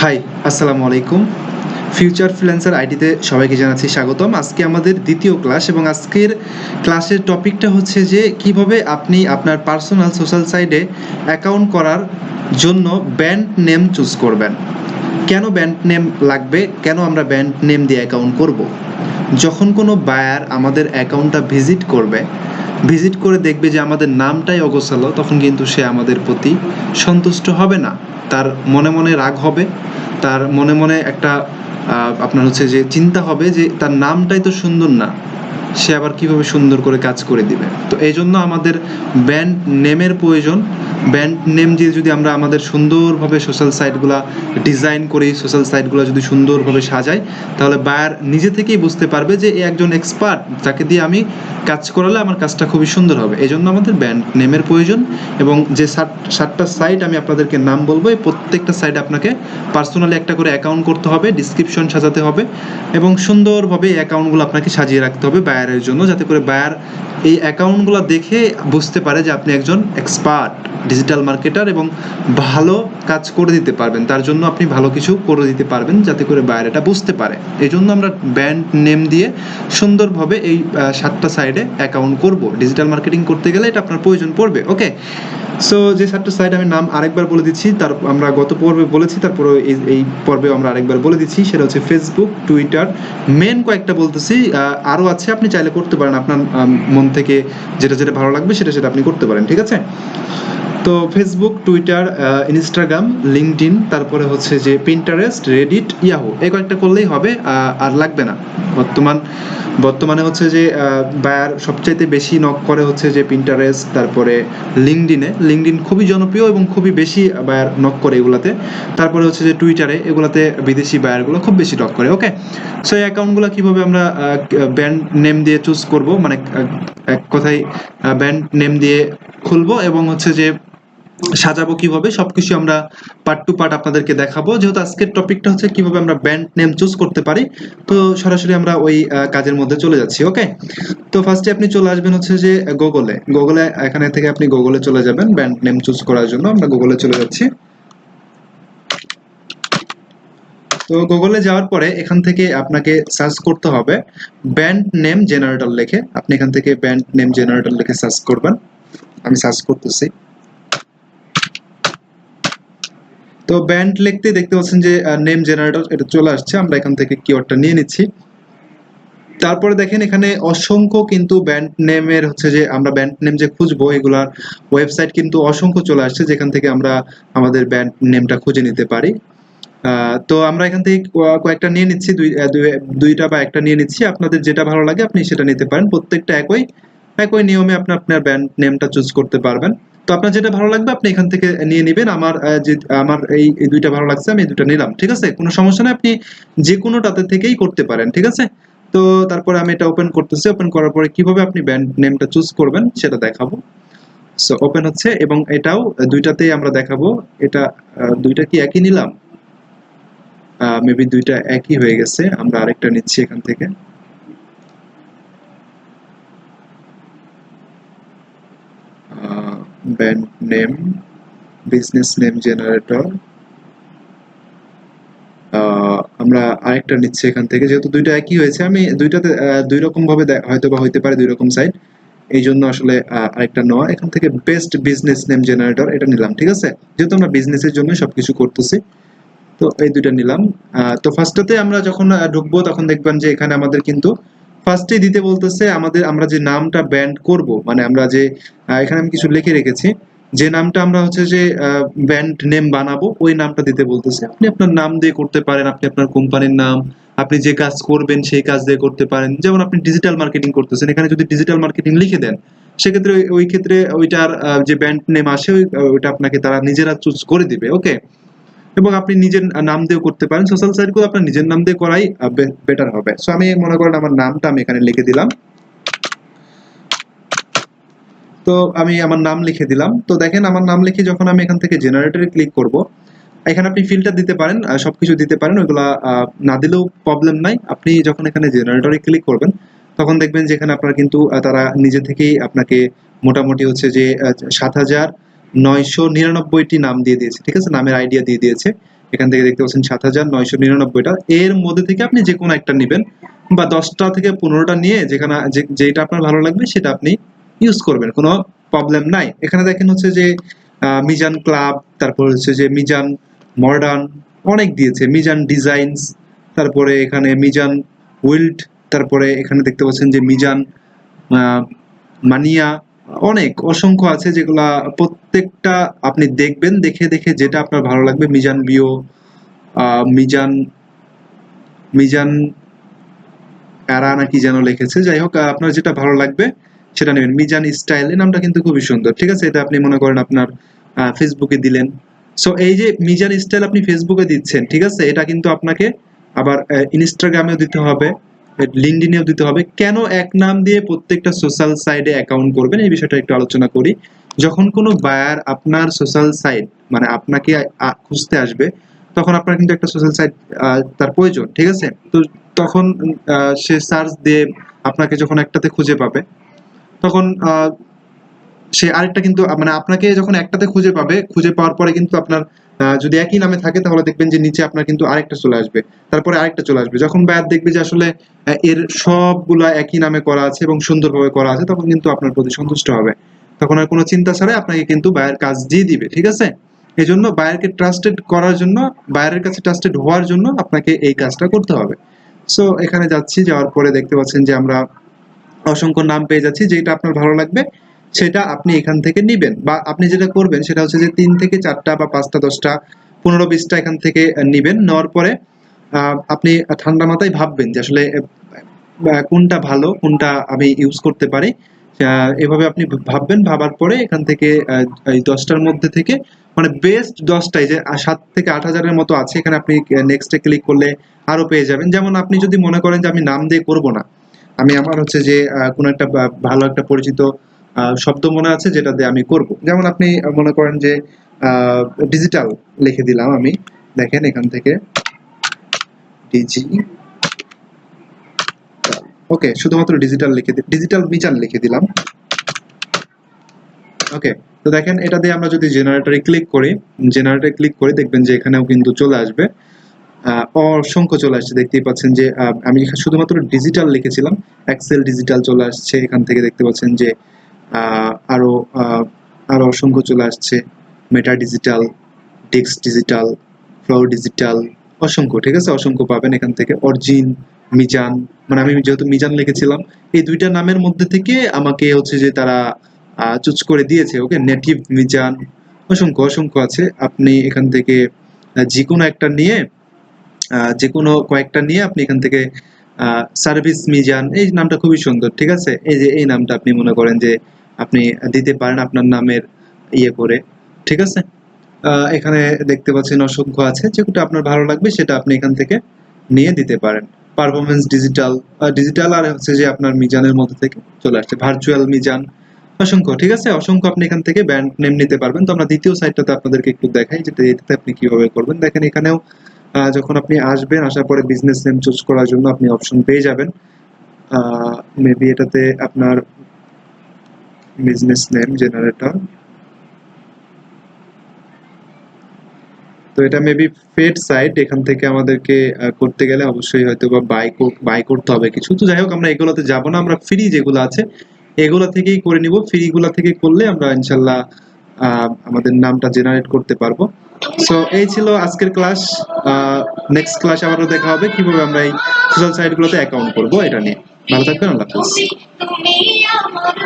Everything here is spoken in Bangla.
হাই, আসসালামু আলাইকুম। ফিউচার ফ্রিল্যান্সার আইডিতে সবাইকে জানাচ্ছি স্বাগতম। আজকে আমাদের দ্বিতীয় ক্লাস এবং আজকের ক্লাসের টপিকটা হচ্ছে যে কিভাবে আপনি আপনার পার্সোনাল সোশ্যাল সাইটে অ্যাকাউন্ট করার জন্য ব্র্যান্ড নেম চুজ করবেন। কেন ব্র্যান্ড নেম লাগবে? কেন আমরা ব্র্যান্ড নেম দিয়ে অ্যাকাউন্ট করব? যখন কোনো বায়ার আমাদের অ্যাকাউন্টটা ভিজিট করে দেখবে যে আমাদের নামটাই অগোছালো, তখন কিন্তু সে আমাদের প্রতি সন্তুষ্ট হবে না। তার মনে মনে রাগ হবে, তার মনে মনে একটা আপনার হচ্ছে যে চিন্তা হবে যে তার নামটাই তো সুন্দর না, সে আবার কীভাবে সুন্দর করে কাজ করে দিবে। তো এই জন্য আমাদের ব্র্যান্ড নেমের প্রয়োজন। ব্র্যান্ড নেম দিয়ে যদি আমরা আমাদের সুন্দরভাবে সোশ্যাল সাইটগুলা ডিজাইন করি, সোশ্যাল সাইটগুলো যদি সুন্দরভাবে সাজাই, তাহলে বায়ার নিজে থেকেই বুঝতে পারবে যে এ একজন এক্সপার্ট, যাকে দিয়ে আমি কাজ করালে আমার কাজটা খুবই সুন্দর হবে। এই জন্য আমাদের ব্র্যান্ড নেমের প্রয়োজন। এবং যে সাতটা সাইট আমি আপনাদেরকে নাম বলবো, এই প্রত্যেকটা সাইটে আপনাকে পার্সোনালি একটা করে অ্যাকাউন্ট করতে হবে, ডিসক্রিপশন সাজাতে হবে এবং সুন্দরভাবে এই অ্যাকাউন্টগুলো আপনাকে সাজিয়ে রাখতে হবে বায়ারের জন্য, যাতে করে বায়ার এই অ্যাকাউন্টগুলো দেখে বুঝতে পারে যে আপনি একজন এক্সপার্ট ডিজিটাল মার্কেটার এবং ভালো কাজ করে দিতে পারবেন। তার জন্য আপনি ভালো কিছু করে দিতে পারবেন, যাতে করে বায়ার এটা বুঝতে পারে। এই জন্য আমরা ব্র্যান্ড নেম দিয়ে সুন্দরভাবে এই 7টা সাইডে অ্যাকাউন্ট করব। ডিজিটাল মার্কেটিং করতে গেলে এটা আপনার প্রয়োজন পড়বে। ওকে, সো যে 7টা সাইট আমি নাম আরেকবার বলে দিচ্ছি, তার আমরা গত পর্বে বলেছি, তারপরে এই পর্বে আমরা আরেকবার বলে দিচ্ছি। সেটা হচ্ছে ফেসবুক, টুইটার, মেন কয়েকটা বলতেছি, আরও আছে, আপনি চাইলে করতে পারেন। আপনার মন থেকে যেটা যেটা ভালো লাগবে সেটা আপনি করতে পারেন, ঠিক আছে? তো ফেসবুক, টুইটার, ইনস্টাগ্রাম, লিঙ্কডইন, তারপরে হচ্ছে যে পিন্টারেস্ট, রেডিট, ইয়াহু, এই কয়েকটা করলেই হবে, আর লাগবে না। বর্তমানে হচ্ছে যে বায়ার সবচাইতে বেশি নক করে হচ্ছে যে পিন্টারেস্ট, তারপরে লিঙ্কডইন খুবই জনপ্রিয় এবং খুবই বেশি বায়ার নক করে এগুলাতে। তারপরে হচ্ছে যে টুইটারে, এগুলাতে বিদেশি বায়ারগুলো খুব বেশি নক করে। ওকে, সো এই অ্যাকাউন্টগুলো কীভাবে আমরা ব্র্যান্ড নেম দিয়ে চুজ করব, মানে এক কথায় ব্র্যান্ড নেম দিয়ে খুলবো এবং হচ্ছে যে সাজাবো কিভাবে, সবকিছু আমরা পার্ট টু পার্ট আপনাদেরকে দেখাবো। যেহেতু আজকের টপিকটা হচ্ছে কিভাবে আমরা ব্র্যান্ড নেম চুজ করতে পারি, তো সরাসরি আমরা ওই কাজের মধ্যে চলে যাচ্ছি। ওকে, তো ফার্স্টে আপনি চলে আসবেন হচ্ছে যে গুগলে এখানে থেকে আপনি গুগলে চলে যাবেন ব্র্যান্ড নেম চুজ করার জন্য। আমরা গুগলে চলে যাচ্ছি। তো গুগলে যাওয়ার পরে এখান থেকে আপনাকে সার্চ করতে হবে ব্র্যান্ড নেম জেনারেটর লিখে। আপনি এখান থেকে ব্র্যান্ড নেম জেনারেটর লিখে সার্চ করবেন। আমি সার্চ করতেছি। তো ব্র্যান্ড লিখতে দেখতে পাচ্ছেন যে নেম জেনারেটর এটা চলে আসছে। আমরা এখান থেকে কিওয়ার্ডটা নিয়ে নিচ্ছি। তারপরে দেখেন এখানে অসংখ্য কিন্তু ব্র্যান্ড নেমের হচ্ছে যে আমরা ব্র্যান্ড নেম যে খুঁজবো, এগুলার ওয়েবসাইট কিন্তু অসংখ্য চলে আসছে, যেখান থেকে আমরা আমাদের ব্র্যান্ড নেমটা খুঁজে নিতে পারি। তো আমরা এখান থেকে কয়েকটা নিয়ে নিচ্ছি, দুইটা বা একটা নিয়ে নিচ্ছি। আপনাদের যেটা ভালো লাগে আপনি সেটা নিতে পারেন। প্রত্যেকটা একই নিয়মে আপনি আপনার ব্র্যান্ড নেমটা চুজ করতে পারবেন। তো আপনার যেটা ভালো লাগবে আপনি এখান থেকে নিয়ে নেবেন। আমার এই দুইটা ভালো লাগছে, আমি এই দুটো নিলাম, ঠিক আছে? কোনো সমস্যা নেই, আপনি যে কোনোটাতে থেকেই করতে পারেন, ঠিক আছে? তো তারপরে আমি এটা ওপেন করতেছি। ওপেন করার পরে কিভাবে আপনি ব্র্যান্ড নেমটা চুজ করবেন সেটা দেখাবো। সো ওপেন হচ্ছে এবং এটাও দুইটাতেই আমরা দেখাবো। এটা দুইটা কি একই নিলাম? মেবি দুইটা একই হয়ে গেছে। আমরা আরেকটা নিচ্ছি এখান থেকে। Brand name, business name generator, আমরা আরেকটা নিচ্ছি এখান থেকে। যেহেতু দুইটা একই হয়েছে, আমি দুইটাতে দুই রকম ভাবে হয়তো বা হইতে পারে, দুই রকম সাইট, এই জন্য আসলে আরেকটা নেওয়া। এখান থেকে বেস্ট বিজনেস নেম জেনারেটর এটা নিলাম, ঠিক আছে? যেহেতু আমরা বিজনেসের জন্য সবকিছু করতেছি, তো এই দুইটা নিলাম। তো ফার্স্টতে আমরা যখন ঢুকবো তখন দেখবেন যে এখানে আমাদের কিন্তু ফার্স্টেই দিতে বলতেছে আমরা যে নামটা ব্র্যান্ড করব, মানে আমরা যে এখানে আমি কিছু লিখে রেখেছি, যে নামটা আমরা হচ্ছে যে ব্র্যান্ড নেম বানাবো ওই নামটা দিতে বলতেছে। আপনি আপনার নাম দিয়ে করতে পারেন, আপনি আপনার কোম্পানির নাম, আপনি যে কাজ করবেন সেই কাজ দিয়ে করতে পারেন। যেমন আপনি ডিজিটাল মার্কেটিং করতেছেন, এখানে যদি ডিজিটাল মার্কেটিং লিখে দেন, সেক্ষেত্রে ওই ক্ষেত্রে ওইটার যে ব্র্যান্ড নেম আসে ওইটা আপনাকে তারা নিজেরা চুজ করে দিবে। ওকে, এবং আপনি নিজের নাম দিয়েও করতে পারেন। সোশ্যাল সাইটগুলো আপনার নিজের নাম দিয়ে করাই বেটার হবে। সো আমি মনে করেন আমার নামটা আমি এখানে লিখে দিলাম। তো আমি আমার নাম লিখে দিলাম। তো দেখেন আমার নাম লিখে যখন আমি এখান থেকে জেনারেটরে ক্লিক করব, এখানে আপনি ফিল্টার দিতে পারেন, সবকিছু দিতে পারেন, ওইগুলা না দিলেও প্রবলেম নাই। আপনি যখন এখানে জেনারেটরে ক্লিক করবেন তখন দেখবেন যে এখানে আপনার কিন্তু তারা নিজে থেকেই আপনাকে মোটামুটি হচ্ছে যে ৭,৯৯৯টি নাম দিয়ে দিয়েছে, ঠিক আছে? নামের আইডিয়া দিয়ে দিয়েছে। এখান থেকে দেখতে পাচ্ছেন ৭,৯৯৯টা। এর মধ্যে থেকে আপনি যে কোনো একটা নেবেন বা 10টা থেকে 15টা নিয়ে যেখানে যেটা আপনার ভালো লাগবে সেটা আপনি ইউজ করবেন, কোনো প্রবলেম নাই। এখানে দেখেন হচ্ছে যে মিজান ক্লাব, তারপর হচ্ছে যে মিজান মডার্ন, অনেক দিয়েছে, মিজান ডিজাইনস, তারপরে এখানে মিজান উইল্ড, তারপরে এখানে দেখতে পাচ্ছেন যে মিজান আহ, মানিয়া, অনেক অসংখ্য আছে যেগুলা প্রত্যেকটা আপনি দেখবেন, দেখে দেখে যেটা আপনার ভালো লাগবে। মিজান বিও, মিজান মিজান প্যারা নাকি যেন লিখেছে, যাই হোক আপনার যেটা ভালো লাগবে সেটা নেবেন। মিজান স্টাইল এই নামটা কিন্তু খুবই সুন্দর, ঠিক আছে? এটা আপনি মনে করেন আপনার ফেসবুকে দিলেন। সো এই যে মিজান স্টাইল আপনি ফেসবুকে দিচ্ছেন, ঠিক আছে, এটা কিন্তু আপনাকে আবার ইনস্টাগ্রামেও দিতে হবে, লিঙ্কডইনেও দিতে হবে। কেন এক নাম দিয়ে প্রত্যেকটা সোশ্যাল সাইটে অ্যাকাউন্ট করবেন এই বিষয়টা একটু আলোচনা করি। যখন কোনো বায়ার আপনার সোশ্যাল সাইট মানে আপনাকে খুঁজতে আসবে, তখন আপনার কিন্তু একটা সোশ্যাল সাইট তার প্রয়োজন, ঠিক আছে? তো তখন সে সার্চ দিয়ে আপনাকে যখন একটাতে খুঁজে পাবে, তখন সে আরেকটা কিন্তু মানে আপনাকে যখন একটাতে খুঁজে পাবে, খুঁজে পাওয়ার পরে কিন্তু আপনার যদি একই নামে থাকে তাহলে দেখবেন যে নিচে আপনার কিন্তু আরেকটা চলে আসবে, তারপরে আরেকটা চলে আসবে। যখন বায়ার দেখবে যে আসলে এর সবগুলা একই নামে করা আছে এবং সুন্দরভাবে করা আছে, তখন কিন্তু আপনার প্রতি সন্তুষ্ট হবে। তখন আর কোনো চিন্তা ছাড়াই আপনাকে কিন্তু বায়ার কাজ দিয়ে দিবে, ঠিক আছে? এই জন্য বায়ারকে ট্রাস্টেড করার জন্য, বায়ারের কাছে ট্রাস্টেড হওয়ার জন্য আপনাকে এই কাজটা করতে হবে। সো এখানে যাচ্ছি, যাওয়ার পরে দেখতে পাচ্ছেন যে আমরা অসংখ্য নাম পেয়ে যাচ্ছি। যেটা আপনার ভালো লাগবে সেটা আপনি এখান থেকে নিবেন, বা আপনি যেটা করবেন সেটা হচ্ছে যে 3 থেকে 4টা বা 5টা 10টা 15-20টা এখান থেকে নিবেন। নেওয়ার পরে আপনি ঠান্ডা মাথায় ভাববেন যে আসলে কোনটা ভালো, কোনটা আমি ইউজ করতে পারি। এভাবে আপনি ভাববেন, ভাবার পরে এখান থেকে এই 10টার মধ্যে থেকে মানে বেস্ট 10টাই যে 7 থেকে 8,000-এর মতো আছে, এখানে আপনি নেক্সটে ক্লিক করলে আরো পেয়ে যাবেন। যেমন আপনি যদি মনে করেন যে আমি নাম দিয়ে করব না, আমি আমার হচ্ছে যে কোনো একটা ভালো একটা পরিচিত শব্দ মনে আছে যেটা দিয়ে আমি করব। যেমন আপনি মনে করেন যে ডিজিটাল লিখে দিলাম আমি, দেখেন এখান থেকে ডিজি, ওকে, শুধুমাত্র ডিজিটাল লিখে ডিজিটাল মিজান লিখে দিলাম। ওকে, তো দেখেন এটা দিয়ে আমরা যদি জেনারেটরে ক্লিক করি, জেনারেটরে ক্লিক করি দেখবেন যে এখানেও কিন্তু চলে আসবে, অসংখ্য চলে আসছে। দেখতেই পাচ্ছেন যে আমি শুধুমাত্র ডিজিটাল লিখেছিলাম, এক্সেল ডিজিটাল চলে আসছে। এখান থেকে দেখতে পাচ্ছেন যে আরো আরো অসংখ্য চলে আসছে, meta digital, text digital, floor digital, অসংখ্য, ঠিক আছে? অসংখ্য পাবেন এখান থেকে। অরিজিন, মিজান, মানে আমি যেহেতু মিজান লিখেছিলাম, এই দুইটা নামের মধ্যে থেকে আমাকে হচ্ছে যে তারা চুজ করে দিয়েছে। ওকে, নেটিভ মিজান, অসংখ্য অসংখ্য আছে। আপনি এখান থেকে যে কোনো একটা নিয়ে যে কোনো কয়েকটা নিয়ে আপনি এখান থেকে সার্ভিস মিজান, এই নামটা খুবই সুন্দর, ঠিক আছে? এই যে এই নামটা আপনি মনে করেন যে আপনি দিতে পারেন আপনার নামের ইয়ে করে, ঠিক আছে? এখানে দেখতে পাচ্ছেন অসংখ্য আছে, যেটা আপনার ভালো লাগবে সেটা আপনি এখান থেকে নিয়ে দিতে পারেন। পারফরমেন্স ডিজিটাল, ডিজিটাল আর হচ্ছে যে আপনার মিজানের মধ্যে থেকে চলে আসছে ভার্চুয়াল মিজান, অসংখ্য, ঠিক আছে? অসংখ্য আপনি এখান থেকে ব্র্যান্ড নেম নিতে পারবেন। তো আমরা দ্বিতীয় সাইটটাতে আপনাদেরকে একটু দেখাই যেটা, এটাতে আপনি কিভাবে করবেন। দেখেন এখানেও যখন আপনি আসবেন, আসার পরে বিজনেস নেম চুজ করার জন্য আপনি অপশন পেয়ে যাবেন। মেবি এটাতে আপনার বিজনেস নেম জেনারেটর, তো এটা মেবি পেড সাইট, এখান থেকে আমাদেরকে করতে গেলে অবশ্যই হয়তো বা বাই করতে হবে কিছু। তো যাই হোক আমরা এগুলোতে যাব না, আমরা ফ্রি যেগুলো আছে এগুলো থেকেই করে নিব। ফ্রি গুলা থেকে করলে আমরা ইনশাল্লাহ আমাদের নামটা জেনারেট করতে পারবো। সো এই ছিল আজকের ক্লাস। নেক্সট ক্লাসে আবারও দেখা হবে কিভাবে আমরা এই সোশ্যাল সাইট গুলোতে অ্যাকাউন্ট করবো এটা নিয়ে। ভালো থাকবেন, আল্লাহ হাফেজ।